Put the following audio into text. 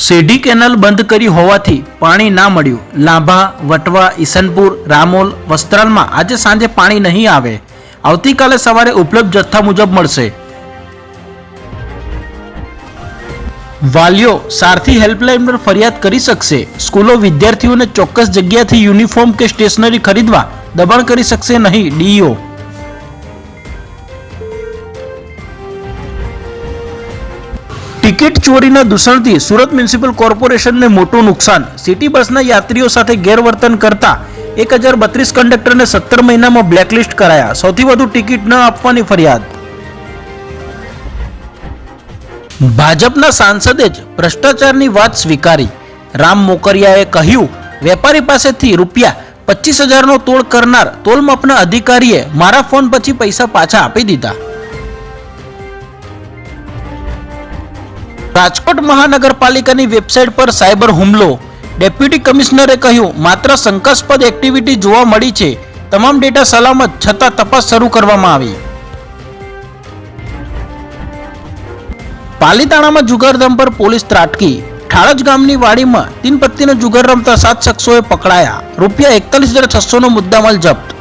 શેઢી canal બંધ કરી હોવાથી પાણી ના મળ્યું. લાંભા, વટવા, ઈસનપુર, રામોલ, વસ્ત્રાલમાં આજે સાંજે પાણી નહીં આવે. આવતીકાલે સવારે ઉપલબ્ધ જથ્થા મુજબ મળશે. વાલીઓ સારથી હેલ્પલાઇન પર ફરિયાદ કરી શકશે. સ્કૂલો વિદ્યાર્થીઓને ચોક્કસ જગ્યાથી યુનિફોર્મ કે સ્ટેશનરી ખરીદવા દબાણ કરી શકશે નહીં. ડીઈઓ. ટિકિટ ચોરીના દૂષણથી સુરત મ્યુનિસિપલ કોર્પોરેશનને મોટું નુકસાન. સિટી બસના યાત્રીઓ સાથે ગેરવર્તન કરતા 1032 કંડક્ટરને 17 મહિનામાં બ્લેકલિસ્ટ કરાયા. સૌથી વધુ ટિકિટ ન આપવાની ફરિયાદ. ભાજપના સાંસદે જ ભ્રષ્ટાચારની વાત સ્વીકારી. રામ મોકરિયાએ કહ્યું, વેપારી પાસેથી ₹25,000નો તોડ કરનાર તોલમાપના અધિકારીએ મારા ફોન પછી પૈસા પાછા આપી દીધા. રાજકોટ મહાનગરપાલિકાની વેબસાઇટ પર સાયબર હુમલો. ડેપ્યુટી કમિશનરે કહ્યું, માત્ર શંકાસ્પદ એક્ટિવિટી જોવા મળી છે. તમામ ડેટા સલામત છતાં તપાસ શરૂ કરવામાં આવી. પાલીતાણામાં જુગારધામ પર પોલીસ ત્રાટકી. ઠાળજ ગામની વાડીમાં 3 પત્તીનો જુગાર રમતા 7 શખ્સોએ પકડાયા. ₹41,600નો મુદ્દામાલ જપ્ત.